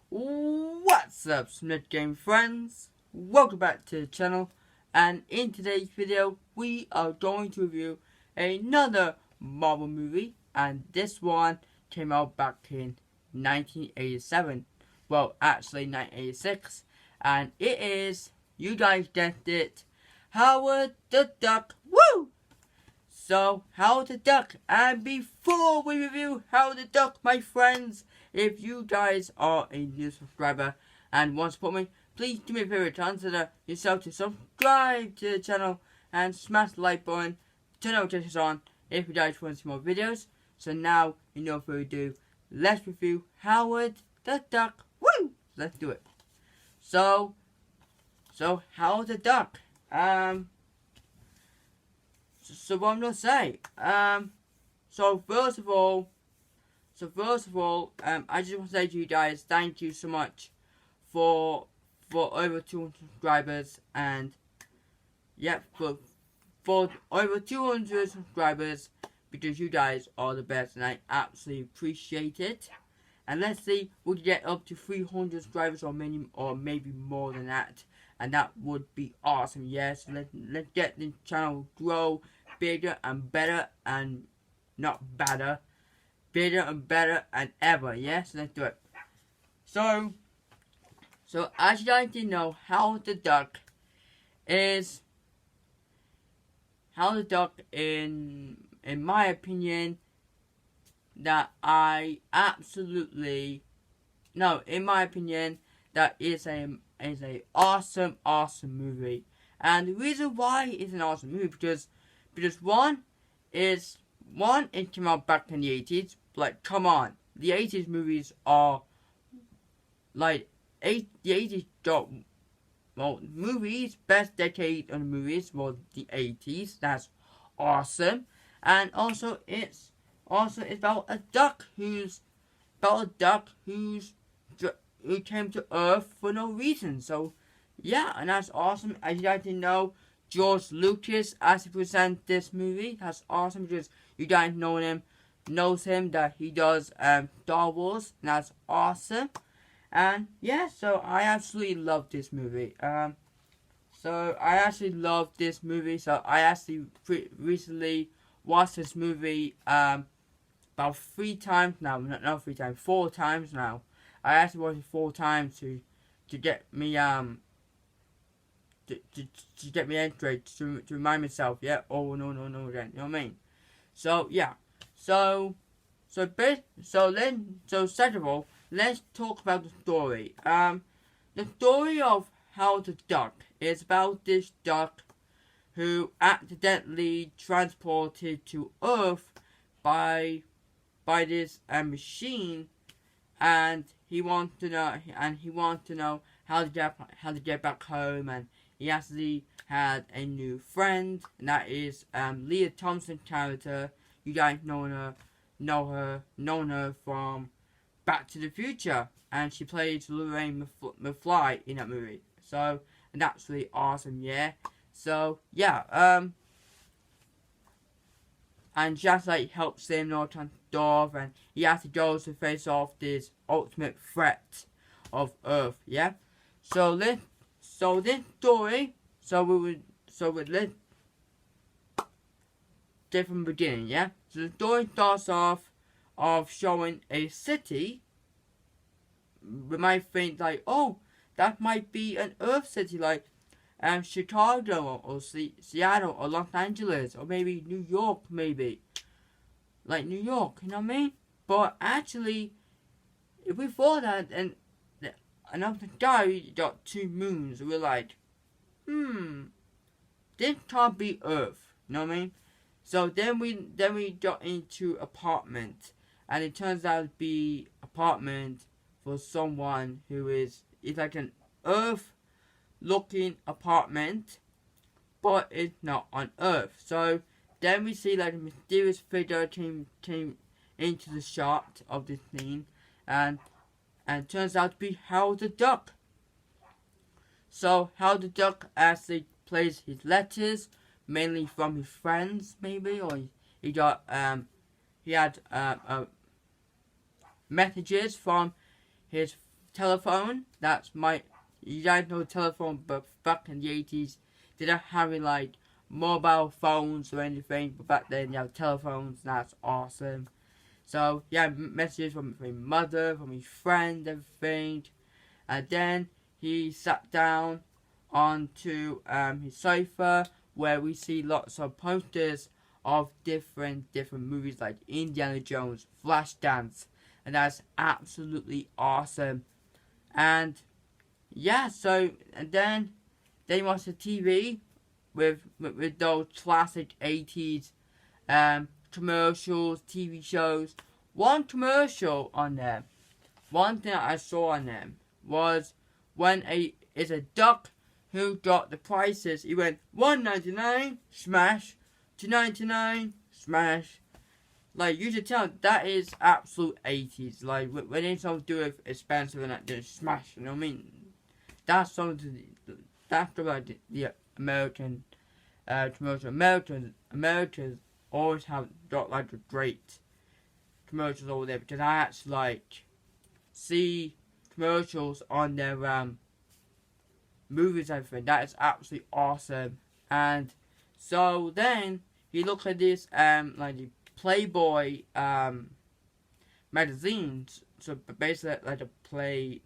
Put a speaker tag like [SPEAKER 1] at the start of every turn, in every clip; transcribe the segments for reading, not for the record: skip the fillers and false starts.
[SPEAKER 1] What's up, Smith Game friends? Welcome back to the channel, and in today's video we are going to review another Marvel movie, and this one came out back in 1987. Well, actually 1986, and it is, you guys guessed it, Howard the Duck. Woo! So, Howard the Duck, and before we review Howard the Duck, my friends, if you guys are a new subscriber and want to support me, please do me a favor, consider yourself to subscribe to the channel and smash the like button, turn notifications on if you guys want to see more videos. So now, you know what we do, let's review Howard the Duck. Woo! Let's do it. So Howard the Duck, So what I'm gonna say, so first of all, I just want to say to you guys, thank you so much for over 200 subscribers, and yeah, for over 200 subscribers, because you guys are the best, and I absolutely appreciate it. And let's see, we can get up to 300 subscribers, or maybe more than that, and that would be awesome. Yes, let's get the channel grow bigger and better, and not badder, bigger and better and ever. Yes, let's do it. So as you guys did know, Howard the Duck, in my opinion, that is a awesome movie. And the reason why it's an awesome movie, because one, it came out back in the 80s. Like, come on, the 80s movies are like the 80s got, well, movies, best decade of the movies was the 80s. That's awesome. And also it's about a duck who came to Earth for no reason. So yeah, and that's awesome. As you guys didn't know, George Lucas actually presented this movie. That's awesome, because you guys knows him that he does Star Wars, and that's awesome. And yeah, so I absolutely love this movie. So I actually recently watched this movie about 3 times now. Not 3 times, 4 times now. I actually watched it 4 times to get me to get me entered, to remind myself, yeah, oh no again, you know what I mean? So yeah, so second of all, let's talk about the story. The story of Howard the Duck is about this duck who accidentally transported to Earth by this machine, and he wants to know how to get back home. And he actually had a new friend, and that is Lea Thompson character. You guys know her from Back to the Future, and she plays Lorraine McFly in that movie. So, and that's really awesome, yeah. So yeah, and just like helps him not on Dorf, and he has to go to face off this ultimate threat of Earth, yeah. So this story, let's get from the beginning, yeah. So the story starts off of showing a city. We might think like, oh, that might be an Earth city, like Chicago or Seattle or Los Angeles, or maybe New York, like New York, you know what I mean? But actually, if we thought that, and another guy got 2 moons, we're like, this can't be Earth, you know what I mean? So then we got into apartment, and it turns out to be apartment for someone who is like an Earth looking apartment, but it's not on Earth. So then we see like a mysterious figure came into the shot of this scene, and it turns out to be Howard the Duck. So Howard the Duck actually plays his letters mainly from his friends, maybe, or he had messages from his telephone. You guys know telephone, but back in the 80s, they don't have like mobile phones or anything. But back then, you have telephones, and that's awesome. So yeah, messages from his mother, from his friend, everything. And then he sat down onto his sofa, where we see lots of posters of different movies like Indiana Jones, Flashdance, and that's absolutely awesome. And yeah, so and then they watch the TV with those classic 80s commercials, TV shows. One commercial on them, one thing that I saw on them was when it's a duck who got the prices. He went $1.99, smash, $2.99, smash. Like, you should tell that is absolute 80s. Like, when they don't do it expensive and that, just smash. You know what I mean? That's something. That's about the American commercial. Americans always have got like a great commercials over there, because I actually like see commercials on their movies and everything. That is absolutely awesome. And so then you look at this like the Playboy magazines. So basically like a play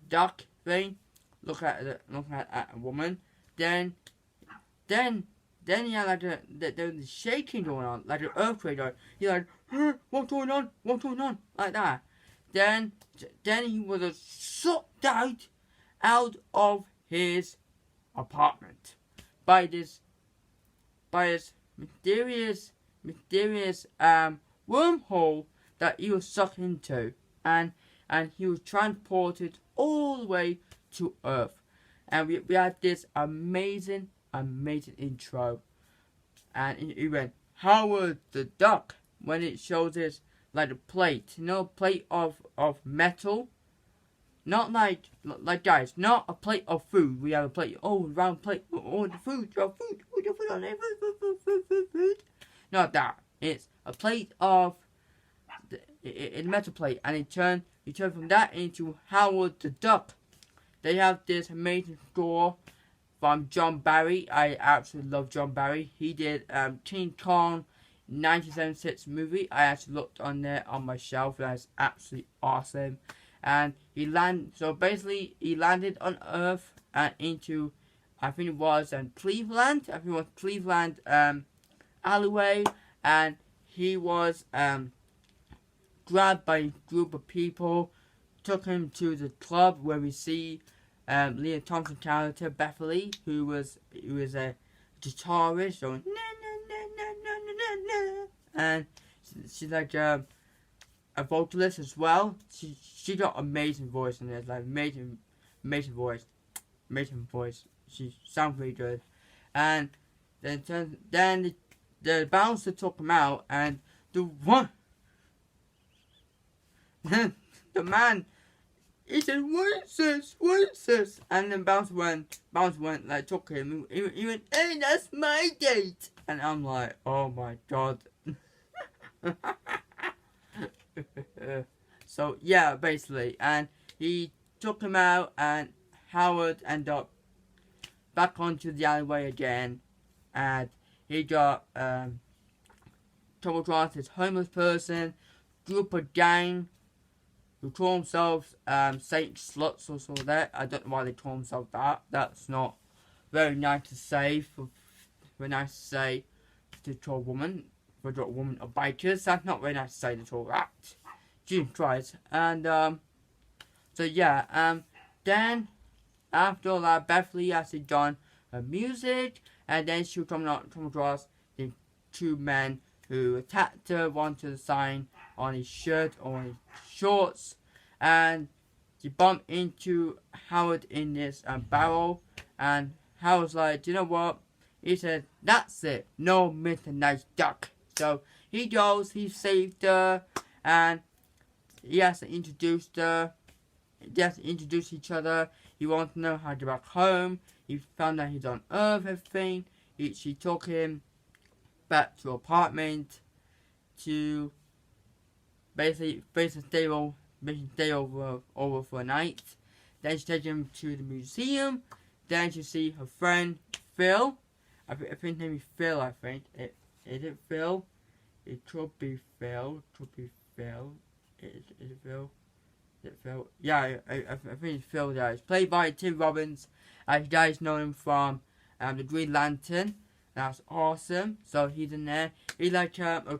[SPEAKER 1] duck thing. Look at a woman. Then you have like the shaking going on, like an earthquake going. You're like, what's going on? What's going on? Like that. Then he was sucked out of his apartment by this mysterious wormhole that he was sucked into, and he was transported all the way to Earth. And we had this amazing intro, and it went Howard the Duck, when it shows us like a plate, a plate of metal, not like guys, not a plate of food. We have a plate, round plate, the food, your food on there, food. Not that. It's a plate of a metal plate, and you turn from that into Howard the Duck. They have this amazing score from John Barry. I absolutely love John Barry. He did King Kong 1976 movie. I actually looked on there on my shelf. That's absolutely awesome. And he landed on Earth and into, I think it was Cleveland. I think it was Cleveland alleyway, and he was grabbed by a group of people, took him to the club where we see Leah Thompson character Beverly, who was a guitarist, so and she's like a vocalist as well. She got amazing voice in this, like amazing voice. She sounds really good. And then the bouncer took him out, and the man, he said, what is this? And then bouncer went, like, took him. He went, hey, that's my date. And I'm like, oh my god. So, yeah, basically. And he took him out, and Howard ended up back onto the alleyway again. And he got trouble across this homeless person, group of gang, who call themselves Saint Sluts or something like that. I don't know why they call themselves that. That's not very nice to say. Very nice to say to a woman. For a woman of bikers. That's not very nice to say to all that. Jesus Christ. And so yeah. Then after all that, Beverly actually done her music, and then she come across the two men who attacked her, one to the sign on his shirt or his shorts, and she bumped into Howard in this barrel, and Howard's like, you know what? He said, that's it, no Mr. Nice Duck. So he goes, he saved her, and he has to introduce her. They have to introduce each other. He wants to know how to get back home. He found out he's on Earth, everything. She took him back to her apartment to basically face a stable basically stay over for a night. Then she takes him to the museum. Then she see her friend Phil. I think his name is Phil. I think is it Phil? It should be Phil. Is it Phil? Is it Phil? Yeah, I think it's Phil. There. It's played by Tim Robbins. You guys know him from the Green Lantern. That's awesome. So he's in there. He's like a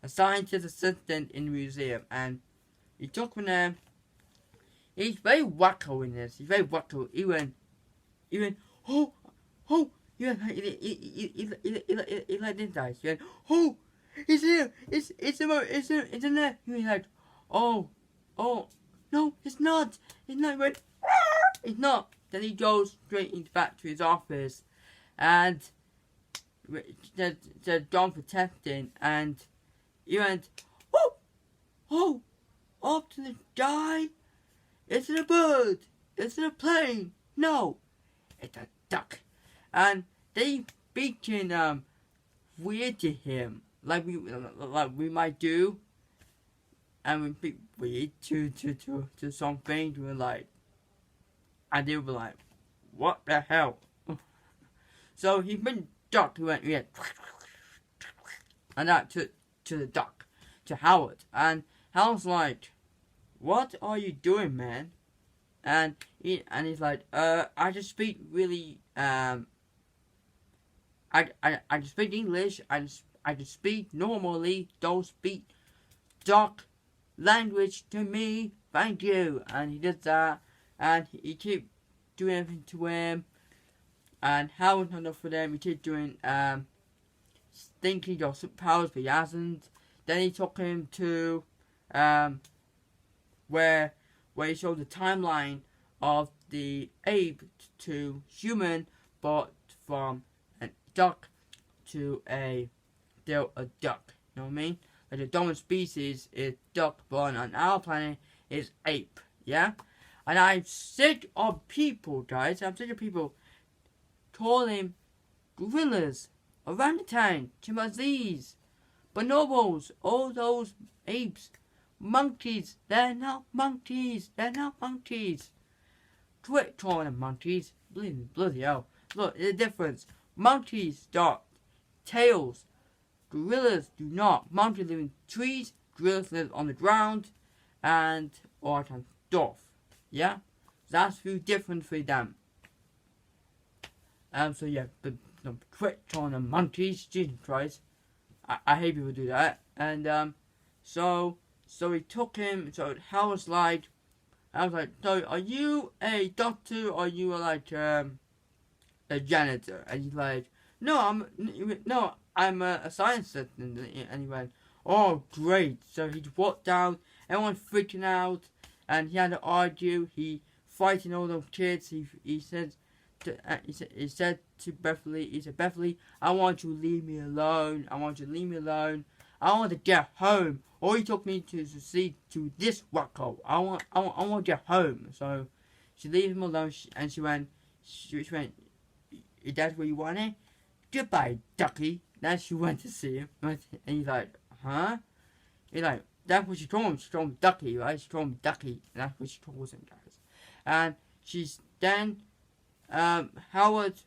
[SPEAKER 1] scientist assistant in the museum, and he took from there. He's very wacko in this. He's very wacko. Even oh, he like this guy. He went, oh, it's here. It's in there. He was like, oh, no, it's not. It's not. He went, it's not. Then he goes straight back to his office, and they're gone for testing, and he went, oh, up to the sky. It's a bird. It's a plane. No, it's a duck. And they speaking weird to him, like we might do, and we speak weird to something. We're like, and they were like, what the hell? So he been duck. He went and that to the duck, to Howard, and Howard's like, what are you doing, man? And he's like, I just speak really, I just speak English. I just speak normally. Don't speak duck language to me. Thank you. And he did that, and he keep doing everything to him. And Howard's not enough for them. He keep doing thinking of superpowers, but he hasn't. Then he took him to where he showed the timeline of the ape to human, but from a duck to a duck. You know what I mean? Like the dominant species is duck, but on our planet is ape. Yeah? And I'm sick of people, guys. I'm sick of people calling gorillas, orangutan, chimpanzees, bonobos, all those apes, monkeys. They're not monkeys. Quit calling them monkeys. Bloody hell. Look, the difference. Monkeys got tails. Gorillas do not. Monkeys live in trees. Gorillas live on the ground. And all that kind of stuff. Yeah? That's the difference for them. So yeah, but quit calling them monkeys. Jesus Christ. I hate people do that. And so he took him. So Howard's like, so are you a doctor or are you like a janitor? And he's like, no, I'm a science assistant. And he went, oh great. So he walked out, everyone's freaking out, and he had to argue. He fighting all those kids. He said to Beverly, I want you to leave me alone. I want to get home. Or he took me to this wacko. I want to get home. So she leaves him alone, and she went, is that what you wanted? Goodbye, ducky. Then she went to see him, and he's like, huh? He's like, that's what she told him. She told him ducky, right? She told him ducky, and that's what she told him, guys. And she's then, Howard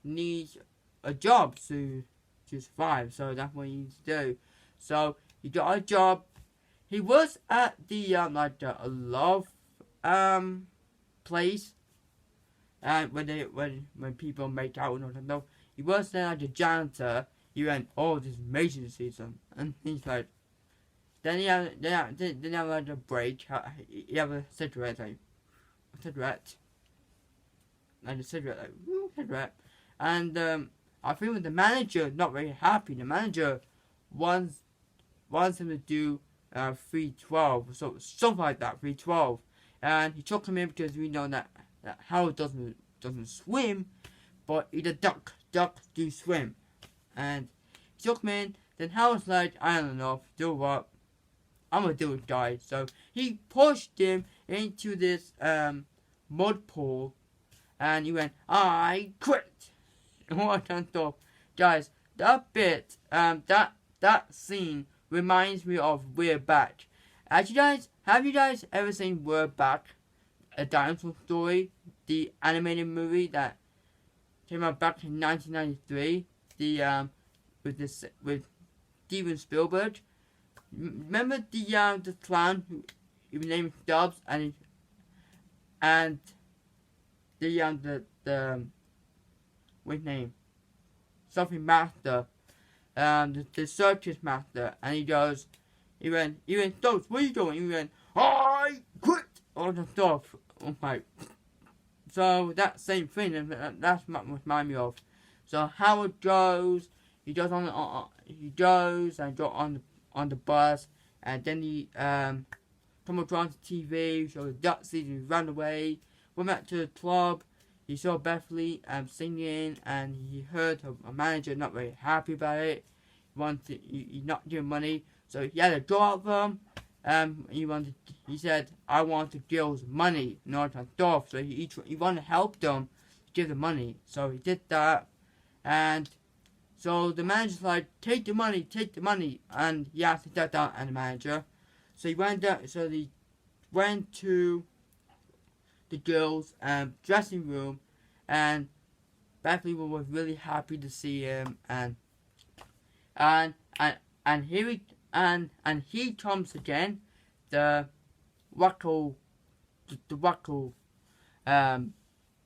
[SPEAKER 1] needs a job to survive, so that's what he needs to do. So he got a job. He was at the a love place, and when people make out and all that. No, he was there like a janitor. He went, oh, this is amazing season, and he's like, then he have like a break. He have a cigarette, like a cigarette, and I think with the manager not very happy. The manager wants him to do 312, so something like that, 312, and he took him in because we know that Howard doesn't swim, but he's a duck do swim, and he took him in. Then Howard's like, I don't know, do what? I'm gonna do it, guys. So he pushed him into this mud pool, and he went, I quit. What kind of stuff, guys? That bit, that scene reminds me of We're Back. Have you guys ever seen We're Back, a dinosaur story, the animated movie that came out back in 1993? With Steven Spielberg. Remember the clown who was named Stubbs and the what name? Something Master. The circus master, and he went, Stubbs, what are you doing? He went, I quit all the stuff. Okay. So that same thing, and that's what remind me of. So Howard goes, he goes and got on the bus, and then he someone on the TV, saw the Dutsies, he ran away, went back to the club. He saw Beverly singing, and he heard a manager not very happy about it. He not giving money, so he had to go out for him. He said, I want the girls money, not on stuff. So he wanted to help them give the money. So he did that, and so the manager's like, take the money, and he asked to get that and the manager. So he went down. So he went to the girls' dressing room, and Beverly was really happy to see him, and he comes again, the Wacko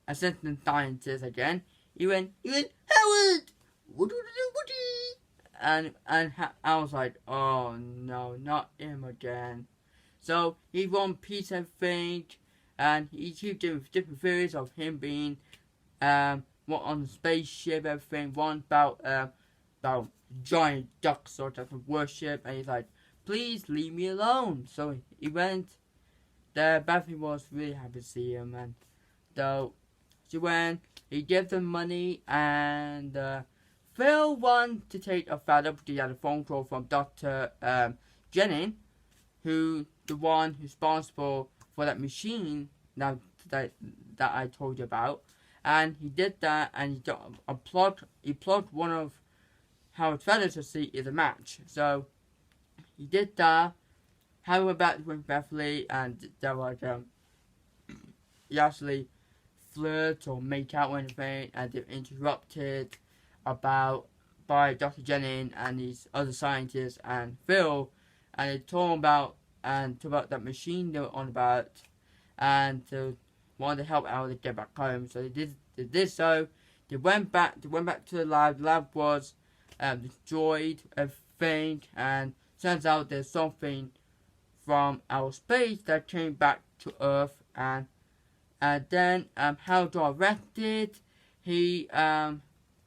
[SPEAKER 1] assistant scientist again. He went Howard, woody, and I was like, oh no, not him again. So he won peace and think. And he keeps doing different theories of him being what on the spaceship, everything. One about giant ducks sort of worship, and he's like, please leave me alone. So he went there. Beverly was really happy to see him, and so she went. He gave them money, and Phil wanted to take a feather because he had a phone call from Dr. Jennings, who the one who's responsible for that machine that I told you about, and he did that, and he got he plugged one of Howard's feathers to see if a match. So he did that. Howard went back with Beverly, and they were he actually flirt or make out or anything, and they're interrupted by Dr. Jennings and these other scientists and Phil, and they told about that machine they were on about, and they wanted to help Howard to get back home. So they did so. They went back to the lab. The lab was destroyed, everything, and turns out there's something from outer space that came back to Earth, and then Howard got arrested. He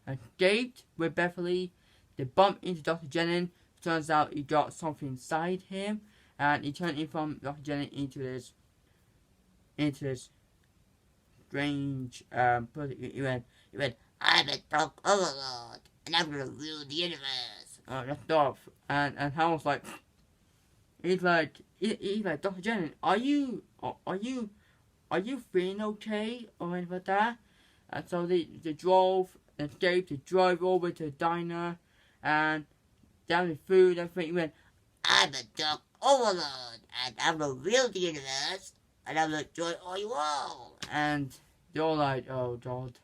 [SPEAKER 1] escaped with Beverly. They bumped into Dr. Jennings. Turns out he got something inside him, and he turned in from Dr. Jennings into this strange he went, I'm a dark overlord, and I'm gonna rule the universe. That stuff. And Howard's like, he's like, Dr. Jennings, are you feeling okay or anything like that? And so they escaped, they drove over to the diner, and down the food, everything. He went, I'm a dark overlord, and I'm gonna rule the universe, and I'm gonna enjoy all you all. And they're all like, oh God.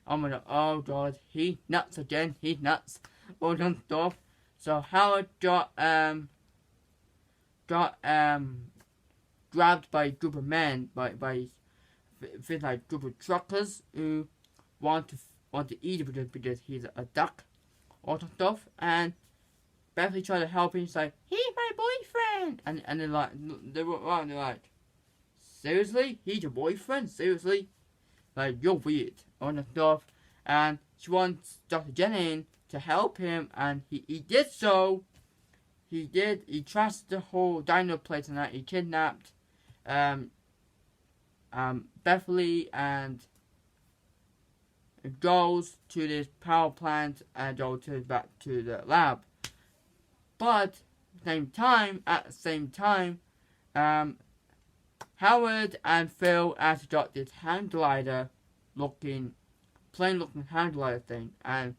[SPEAKER 1] Oh God, he's nuts again, he's nuts. All done stuff. So Howard got grabbed by a group of men, by things like group of truckers who want to eat him because he's a duck, all that stuff. And Beverly tried to help him. He's like, he's my boyfriend, and they're like, seriously, he's your boyfriend? Seriously, like you're weird, all that stuff. And she wants Dr. Jennings to help him, and he did so. He trashed the whole dino place, and that he kidnapped Beverly and goes to this power plant and goes back to the lab. But at the same time, Howard and Phil actually got this plane-looking hand glider thing, and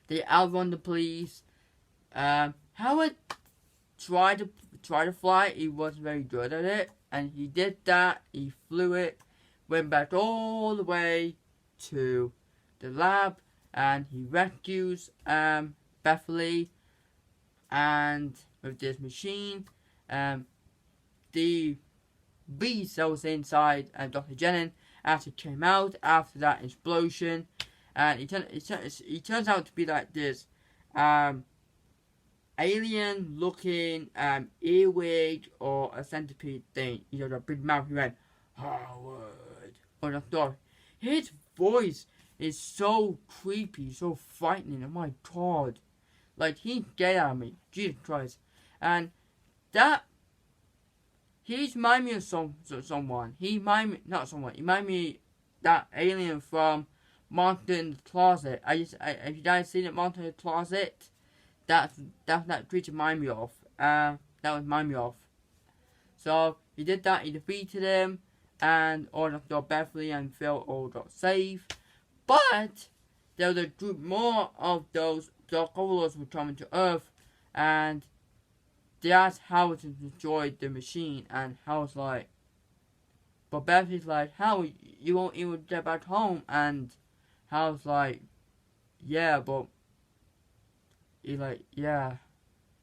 [SPEAKER 1] they outrun the police. Howard tried to fly. He wasn't very good at it, and he did that. He flew it, went back all the way to the lab, and he rescues Beverly, and with this machine, the beast that was inside Dr. Jennings actually came out after that explosion, and he turns out to be like this alien looking earwig or a centipede thing. You know, the big mouth. He went, Howard, or the dog. His voice is so creepy, so frightening. Oh my god. Like, he get out of me. Jesus Christ. And that, he reminded me of someone. He reminded me that alien from Monster in the Closet. Have you guys seen it, Monster in the Closet? That's that creature remind me of. That would remind me of. So he did that. He defeated him, and all of Beverly and Phil all got safe. But there was a group more of those Dark Overlords were coming to Earth, and they asked Howard to destroy the machine, and Howard's like, but Beverly's like, Howard, you won't even get back home, and Howard's like, yeah, but he's like, yeah.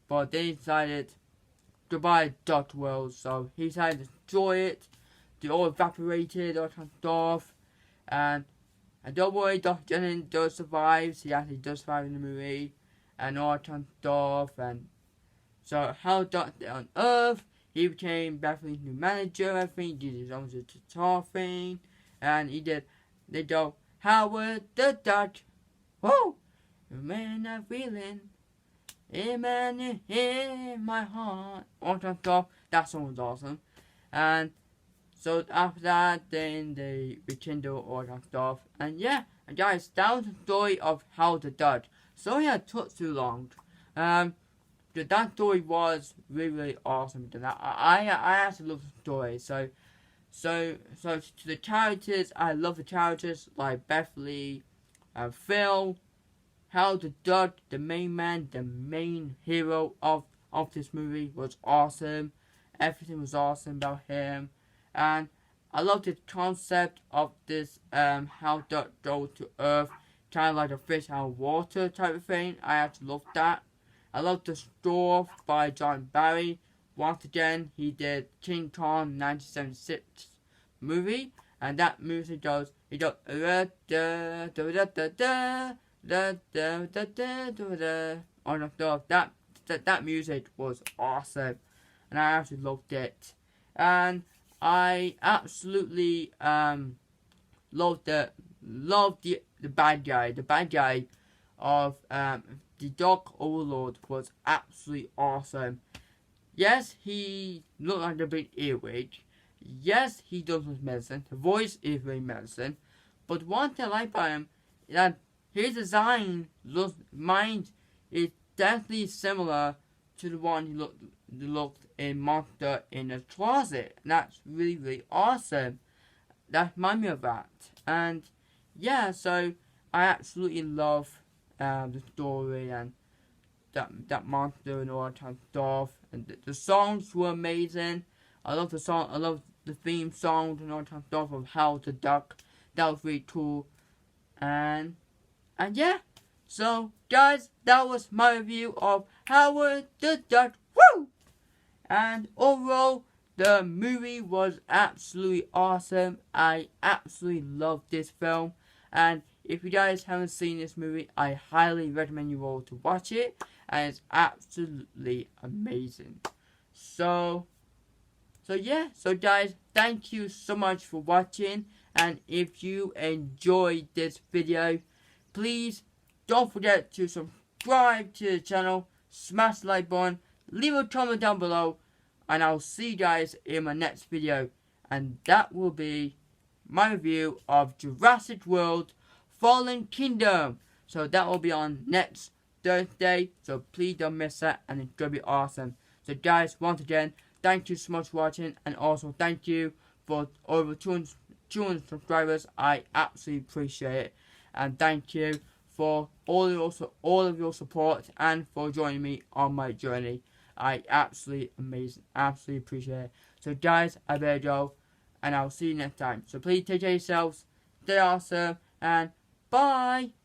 [SPEAKER 1] But they decided goodbye, Dr. Wells. So he decided to destroy it. They all evaporated, all kinds of stuff. And don't worry, Dr. Jennings does survive. He actually does survive in the movie. And all kinds of stuff. And so how Dr. on Earth, he became Beverly's new manager, everything. He did his own guitar thing. And they go, Howard the Duck. Whoa! Man, I'm feeling. Amen in my heart. All that stuff. That song was awesome. And so after that, then they rekindle all that stuff. And yeah, and guys, that was the story of Howard the Duck. Sorry it took too long. That story was really awesome. I actually love the story. So to the characters, I love the characters like Beverly, Phil, Howard the Duck, the main man, the main hero of this movie, was awesome. Everything was awesome about him. And I love the concept of this how Duck goes to Earth, kind of like a fish out of water type of thing. I actually love that. I love the score by John Barry. Once again, he did King Kong 1976 movie. And that music goes, he goes, da da da da da da. Da, da, da, da, da, da. On the stuff. That music was awesome, and I actually loved it. And I absolutely loved the bad guy. The bad guy of the Dark Overlord was absolutely awesome. Yes, he looked like a big earwig. Yes, he does his medicine. The voice is very medicine. But one thing I like about him is that his design is definitely similar to the one he looked in Monster in the Closet. And that's really, really awesome. That reminds me of that. And yeah, so I absolutely love the story and that monster and all that kind of stuff. And the songs were amazing. I love the song. I love the theme song and all that kind of stuff of Howard the Duck. That was really cool. And yeah, so guys, that was my review of Howard the Duck. Woo! And overall, the movie was absolutely awesome. I absolutely loved this film. And if you guys haven't seen this movie, I highly recommend you all to watch it. And it's absolutely amazing. So yeah, so guys, thank you so much for watching. And if you enjoyed this video, please don't forget to subscribe to the channel, smash the like button, leave a comment down below, and I'll see you guys in my next video. And that will be my review of Jurassic World Fallen Kingdom. So that will be on next Thursday, so please don't miss that, and it's going to be awesome. So guys, once again, thank you so much for watching, and also thank you for over 200 subscribers. I absolutely appreciate it. And thank you for all of your support and for joining me on my journey. I absolutely appreciate it. So guys, I better go, and I'll see you next time. So please take care of yourselves, stay awesome, and bye!